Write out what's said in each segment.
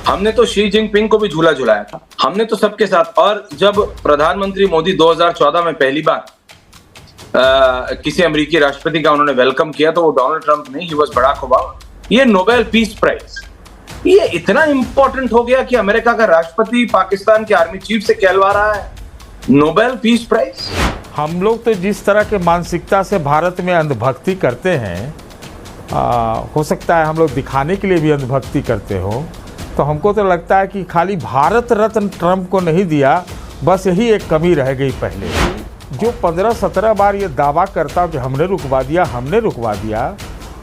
हमने तो Xi Jinping को भी झूला झुलाया था, हमने तो सबके साथ। और जब प्रधानमंत्री मोदी 2014 में पहली बार किसी अमेरिकी राष्ट्रपति का उन्होंने वेलकम किया तो वो डोनाल्ड ट्रंप नहीं, ही वाज बराक ओबामा। ये नोबेल पीस प्राइज ये इतना इंपॉर्टेंट हो गया कि अमेरिका का राष्ट्रपति पाकिस्तान के आर्मी चीफ से कहलवा रहा है नोबेल पीस प्राइज। हम लोग तो जिस तरह के मानसिकता से भारत में अंधभक्ति करते हैं, हो सकता है हम लोग दिखाने के लिए भी अंधभक्ति करते हो, तो हमको तो लगता है कि खाली भारत रत्न ट्रंप को नहीं दिया, बस यही एक कमी रह गई पहले। जो 15-17 बार ये दावा करता कि हमने रुकवा दिया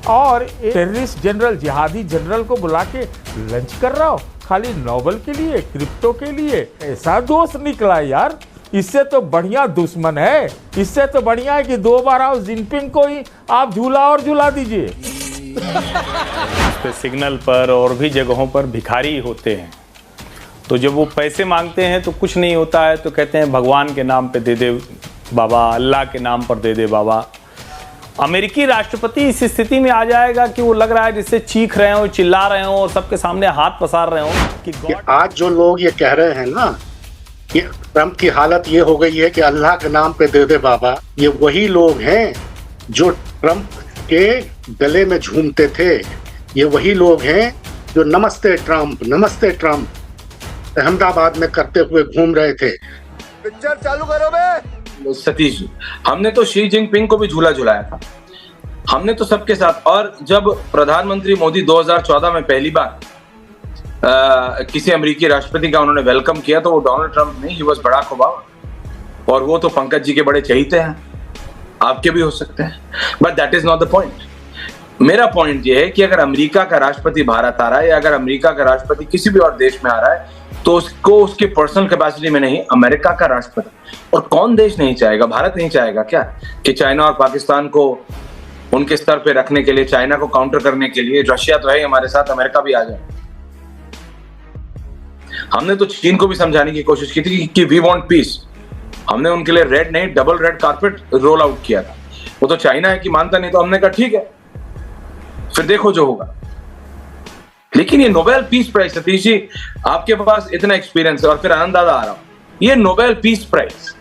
और एक टेररिस्ट जनरल, जिहादी जनरल को बुला के लंच कर रहा हो खाली नोबेल के लिए, क्रिप्टो के लिए। ऐसा दोस्त निकला यार, इससे तो बढ़िया दुश्मन है। इससे तो बढ़िया है कि 2 बार आओ जिनपिंग को ही आप झूला दीजिए। इस पे सिग्नल पर और भी जगहों पर भिखारी होते हैं, तो जब वो पैसे मांगते हैं तो कुछ नहीं होता है तो कहते हैं भगवान के नाम पे दे दे बाबा, अल्लाह के नाम पर दे दे बाबा। अमेरिकी राष्ट्रपति इस स्थिति में आ जाएगा कि वो लग रहा है जिससे चीख रहे हो, चिल्ला रहे हो और सबके सामने हाथ पसार रहे हो कि आज जो लोग ये कह रहे हैं ना कि ट्रंप की हालत ये हो गई है कि अल्लाह के नाम पे दे दे बाबा, ये वही लोग हैं जो ट्रंप के गले में झूमते थे। ये वही लोग हैं जो नमस्ते ट्रंप अहमदाबाद में करते हुए घूम रहे थे। पिक्चर चालू करो बे। सतीश जी, हमने तो शी जिनपिंग को भी झूला झुलाया था, हमने तो सबके साथ। और जब प्रधानमंत्री मोदी 2014 में पहली बार किसी अमेरिकी राष्ट्रपति का उन्होंने वेलकम किया तो वो डोनाल्ड ट्रंप नहीं, ही वाज बराक ओबामा। और वो तो पंकज जी के बड़े चहीते हैं, आपके भी हो सकते हैं, but that is not the point. मेरा पॉइंट ये है कि अगर अमेरिका का राष्ट्रपति भारत आ रहा है या अगर अमेरिका का राष्ट्रपति किसी भी और देश में आ रहा है तो उसको उसकी पर्सनल कैपेसिटी में नहीं, अमेरिका का राष्ट्रपति। और कौन देश नहीं चाहेगा, भारत नहीं चाहेगा क्या कि चाइना और पाकिस्तान को उनके स्तर पे रखने के लिए, चाइना को काउंटर करने के लिए, रशिया तो है हमारे साथ, अमेरिका भी आ जाए। हमने तो चीन को भी समझाने की कोशिश की थी कि वी वांट पीस। हमने उनके लिए रेड नहीं double red carpet roll out किया था। वो तो चाइना है कि मानता नहीं, तो हमने कहा ठीक है फिर देखो जो होगा। लेकिन ये Nobel peace prize, Satish ji आपके पास इतना एक्सपीरियंस है और फिर आनंद दादा आ रहा हूं, ये नोबेल पीस प्राइज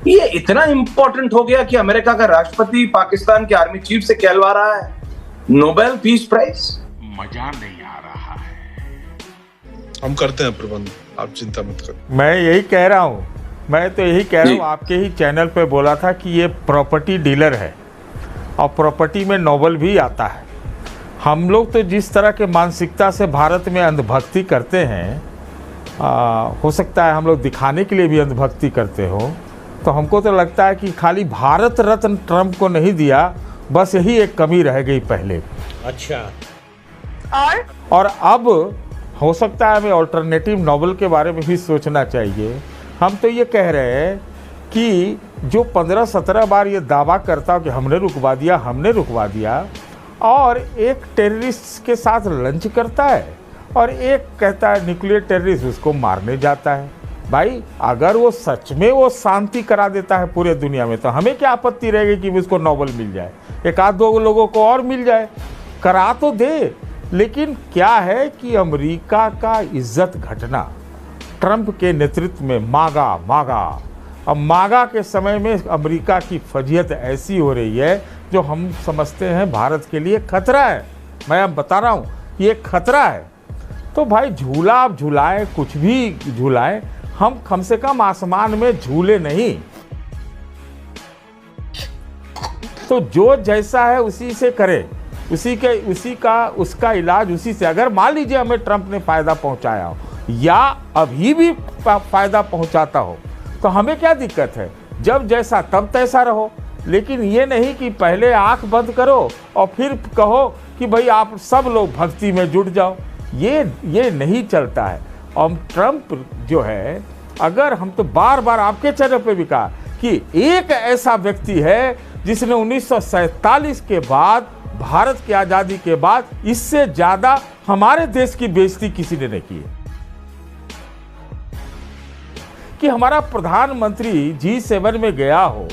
ये इतना इंपॉर्टेंट हो गया कि अमेरिका का राष्ट्रपति पाकिस्तान के आर्मी चीफ से कहलवा रहा है नोबेल पीस प्राइज। मजा नहीं आ रहा है। हम करते हैं प्रबंध, आप चिंता मत करो। मैं यही कह रहा हूँ, मैं तो यही कह रहा हूँ, आपके ही चैनल पे बोला था कि ये प्रॉपर्टी डीलर है और प्रॉपर्टी में नोबेल भी आता है। हम लोग तो जिस तरह के मानसिकता से भारत में अंधभक्ति करते हैं, हो सकता है हम लोग दिखाने के लिए भी अंधभक्ति करते हो, तो हमको तो लगता है कि खाली भारत रत्न ट्रंप को नहीं दिया, बस यही एक कमी रह गई पहले। अच्छा, और अब हो सकता है हमें ऑल्टरनेटिव नोबेल के बारे में भी सोचना चाहिए। हम तो ये कह रहे हैं कि जो 15-17 बार ये दावा करता कि हमने रुकवा दिया और एक टेररिस्ट के साथ लंच करता है और एक कहता है न्यूक्लियर टेररिस्ट, उसको मारने जाता है। भाई अगर वो सच में वो शांति करा देता है पूरे दुनिया में तो हमें क्या आपत्ति रहेगी कि उसको नोबेल मिल जाए, एक आध दो लोगों को और मिल जाए, करा तो दे। लेकिन क्या है कि अमेरिका का इज्जत घटना ट्रंप के नेतृत्व में मागा अब मागा के समय में अमेरिका की फजीहत ऐसी हो रही है जो हम समझते हैं भारत के लिए खतरा है। मैं अब बता रहा हूँ ये खतरा है। तो भाई झूला आप झूलाएं, कुछ भी झूलाएं, हम कम से कम आसमान में झूले नहीं। तो जो जैसा है उसी से करे, उसका इलाज उसी से। अगर मान लीजिए हमें ट्रंप ने फायदा पहुंचाया हो या अभी भी फायदा पहुंचाता हो तो हमें क्या दिक्कत है, जब जैसा तब तैसा रहो। लेकिन ये नहीं कि पहले आंख बंद करो और फिर कहो कि भाई आप सब लोग भक्ति में जुट जाओ, ये नहीं चलता है। और ट्रंप जो है, अगर हम तो बार बार आपके चैनल पे भी कहा कि एक ऐसा व्यक्ति है जिसने 1947 के बाद, भारत की आज़ादी के बाद इससे ज़्यादा हमारे देश की बेइज्जती किसी ने नहीं की है। कि हमारा प्रधानमंत्री G7 में गया हो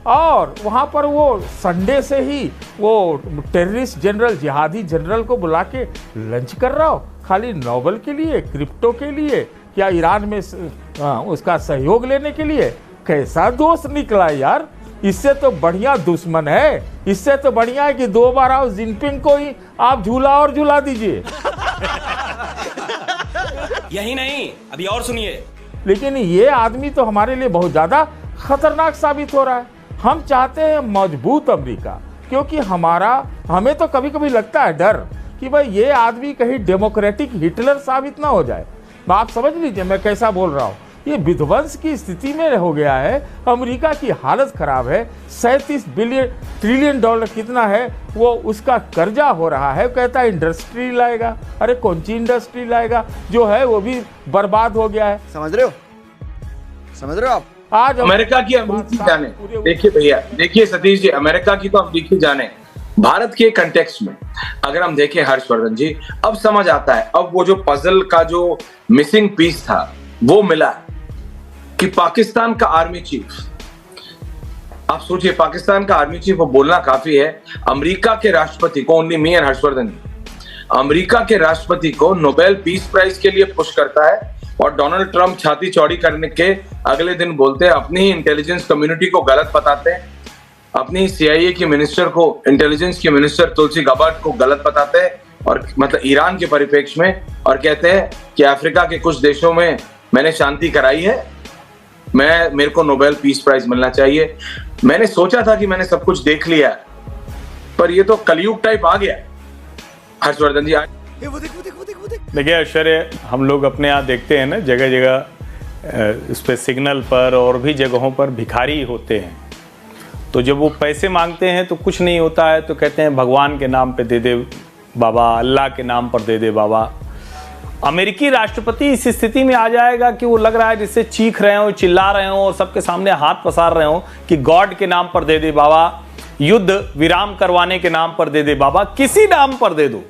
और वहाँ पर वो संडे से ही वो टेररिस्ट जनरल, जिहादी जनरल को बुला के लंच कर रहा हो, खाली नोबल के लिए, क्रिप्टो के लिए, क्या ईरान में उसका सहयोग लेने के लिए। कैसा दोस्त निकला यार, इससे तो बढ़िया दुश्मन है। इससे तो बढ़िया है कि 2 बार आओ जिनपिंग को ही आप झूला और झूला दीजिए। यही नहीं, अभी और सुनिए। लेकिन ये आदमी तो हमारे लिए बहुत ज्यादा खतरनाक साबित हो रहा है। हम चाहते हैं मजबूत अमेरिका, क्योंकि हमें तो कभी कभी लगता है डर कि भाई ये आदमी कहीं डेमोक्रेटिक हिटलर साबित ना हो जाए। आप समझ लीजिए मैं कैसा बोल रहा हूँ। ये विध्वंस की स्थिति में हो गया है, अमेरिका की हालत खराब है। 37 ट्रिलियन डॉलर कितना है वो उसका कर्जा हो रहा है। कहता है इंडस्ट्री लाएगा, अरे कौन सी इंडस्ट्री लाएगा, जो है वो भी बर्बाद हो गया है। समझ रहे हो आप? आज अमेरिका की अमेरिकी जाने, देखिए भैया, देखिए सतीश जी, अमेरिका की तो अमेरिकी जाने, भारत के कंटेक्स्ट में अगर हम देखें हर्षवर्धन जी, अब समझ आता है। अब वो जो पजल का जो मिसिंग पीस था वो मिला कि पाकिस्तान का आर्मी चीफ, आप सोचिए पाकिस्तान का आर्मी चीफ, वो बोलना काफी है, अमेरिका के राष्ट्रपति को, only me and Harshvardhan, America के राष्ट्रपति को नोबेल पीस प्राइज के लिए पुश करता है। और डोनाल्ड ट्रंप छाती चौड़ी करने के अगले दिन बोलते हैं, अपनी ही इंटेलिजेंस कम्युनिटी को गलत बताते हैं, अपनी CIA की मिनिस्टर को, इंटेलिजेंस की मिनिस्टर तुलसी गबार्ड को गलत बताते हैं, और मतलब ईरान के परिप्रेक्ष्य में, और कहते हैं कि अफ्रीका के कुछ देशों में मैंने शांति कराई है, मेरे को नोबेल पीस प्राइज मिलना चाहिए। मैंने सोचा था कि मैंने सब कुछ देख लिया, पर ये तो कलयुग टाइप आ गया। हर्षवर्धन जी देखिए आश्चर्य, हम लोग अपने यहाँ देखते हैं ना, जगह जगह इस पे सिग्नल पर और भी जगहों पर भिखारी होते हैं। तो जब वो पैसे मांगते हैं तो कुछ नहीं होता है तो कहते हैं भगवान के नाम पे दे दे बाबा, अल्लाह के नाम पर दे दे बाबा। अमेरिकी राष्ट्रपति इस स्थिति में आ जाएगा कि वो लग रहा है जिससे चीख रहे हो, चिल्ला रहे हो और सबके सामने हाथ पसार रहे हो कि गॉड के नाम पर दे दे बाबा, युद्ध विराम करवाने के नाम पर दे दे बाबा, किसी नाम पर दे दो।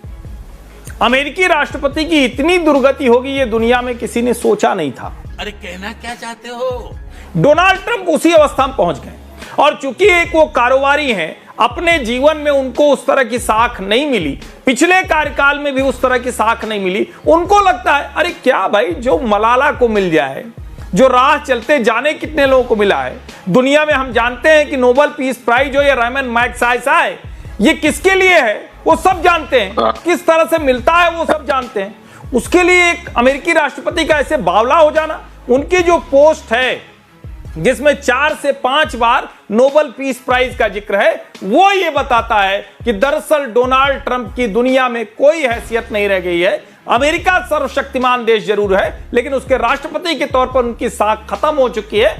अमेरिकी राष्ट्रपति की इतनी दुर्गति होगी ये दुनिया में किसी ने सोचा नहीं था। अरे कहना क्या चाहते हो? डोनाल्ड ट्रंप उसी अवस्था में पहुंच गए, और चूंकि एक वो कारोबारी हैं, अपने जीवन में उनको उस तरह की साख नहीं मिली, पिछले कार्यकाल में भी उस तरह की साख नहीं मिली। उनको लगता है अरे क्या भाई, जो मलाला को मिल जाए, जो राह चलते जाने कितने लोगों को मिला है दुनिया में। हम जानते हैं कि नोबेल पीस प्राइज हो या रहमान मैग्सेसे, ये किसके लिए है वो सब जानते हैं, किस तरह से मिलता है वो सब जानते हैं। उसके लिए एक अमेरिकी राष्ट्रपति का ऐसे बावला हो जाना, उनकी जो पोस्ट है जिसमें 4 से 5 बार नोबेल पीस प्राइज का जिक्र है, वो ये बताता है कि दरअसल डोनाल्ड ट्रंप की दुनिया में कोई हैसियत नहीं रह गई है। अमेरिका सर्वशक्तिमान देश जरूर है, लेकिन उसके राष्ट्रपति के तौर पर उनकी साख खत्म हो चुकी है।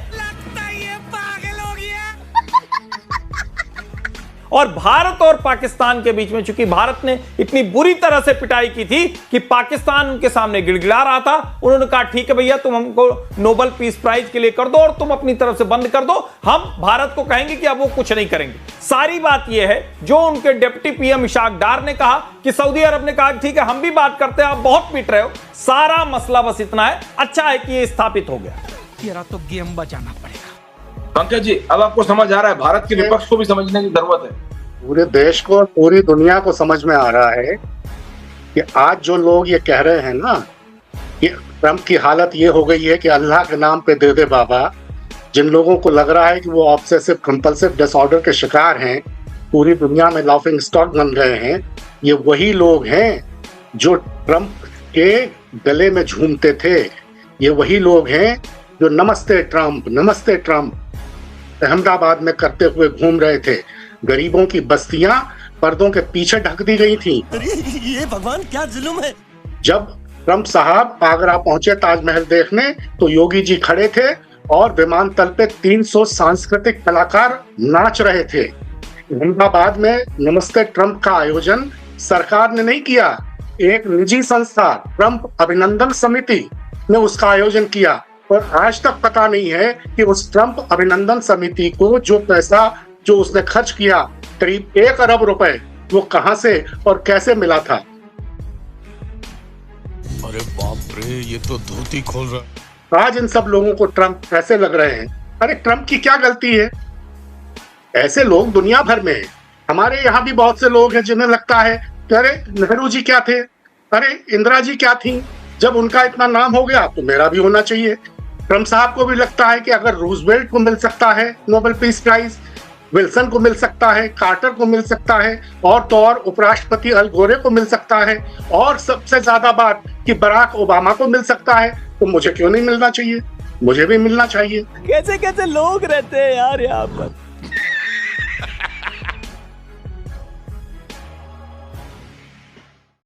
और भारत और पाकिस्तान के बीच में, चूंकि भारत ने इतनी बुरी तरह से पिटाई की थी कि पाकिस्तान उनके सामने गिड़गिड़ा रहा था, उन्होंने कहा ठीक है भैया, तुम हमको नोबेल पीस प्राइज के लिए कर दो और तुम अपनी तरफ से बंद कर दो, हम भारत को कहेंगे कि अब वो कुछ नहीं करेंगे। सारी बात यह है जो उनके डिप्टी PM इशाक डार ने कहा कि सऊदी अरब ने कहा ठीक है हम भी बात करते हैं, आप बहुत पीट रहे हो। सारा मसला बस इतना है, अच्छा है कि ये स्थापित हो गया। तेरा तो गेम बचाना पड़ेगा। पंकज जी, अब आपको समझ आ रहा है, भारत के विपक्ष को भी समझने की जरूरत है। पूरे देश को, पूरी दुनिया को समझ में आ रहा है कि आज जो लोग ये कह रहे हैं ना कि ट्रंप की हालत ये हो गई है कि अल्लाह के नाम पे दे दे बाबा, जिन लोगों को लग रहा है कि वो ऑब्सेसिव कंपल्सिव डिसऑर्डर के शिकार हैं, पूरी दुनिया में लाफिंग स्टॉक बन गए हैं, ये वही लोग हैं जो ट्रंप के गले में झूमते थे। ये वही लोग हैं जो नमस्ते ट्रंप अहमदाबाद में करते हुए घूम रहे थे। गरीबों की बस्तियां पर्दों के पीछे ढक दी गई थी। ये भगवान क्या जुल्म है। जब ट्रंप साहब आगरा पहुंचे ताजमहल देखने तो योगी जी खड़े थे और विमानतल पे 300 सांस्कृतिक कलाकार नाच रहे थे। अहमदाबाद में नमस्ते ट्रंप का आयोजन सरकार ने नहीं किया, एक निजी संस्था ट्रंप अभिनंदन समिति ने उसका आयोजन किया। और आज तक पता नहीं है कि उस ट्रंप अभिनंदन समिति को जो पैसा जो उसने खर्च किया, करीब 1 अरब रुपए, वो कहां से और कैसे मिला था। अरे बाप रे, ये तो धोती खोल रहा। आज इन सब लोगों को ट्रंप कैसे लग रहे हैं। अरे ट्रंप की क्या गलती है? ऐसे लोग दुनिया भर में हैं। हमारे यहाँ भी बहुत से लोग हैं जिन्हें लगता है कि अरे नेहरू जी क्या थे, अरे इंदिरा जी क्या थी, जब उनका इतना नाम हो गया तो मेरा भी होना चाहिए। ट्रम्प साहब को भी लगता है कि अगर रूजवेल्ट को मिल सकता है नोबेल पीस प्राइज, विल्सन को मिल सकता है, कार्टर को मिल सकता है, और तो और उपराष्ट्रपति अल गोरे को मिल सकता है, और सबसे ज्यादा बात कि बराक ओबामा को मिल सकता है, तो मुझे क्यों नहीं मिलना चाहिए? मुझे भी मिलना चाहिए। कैसे कैसे लोग रहते हैं यार यहाँ पर।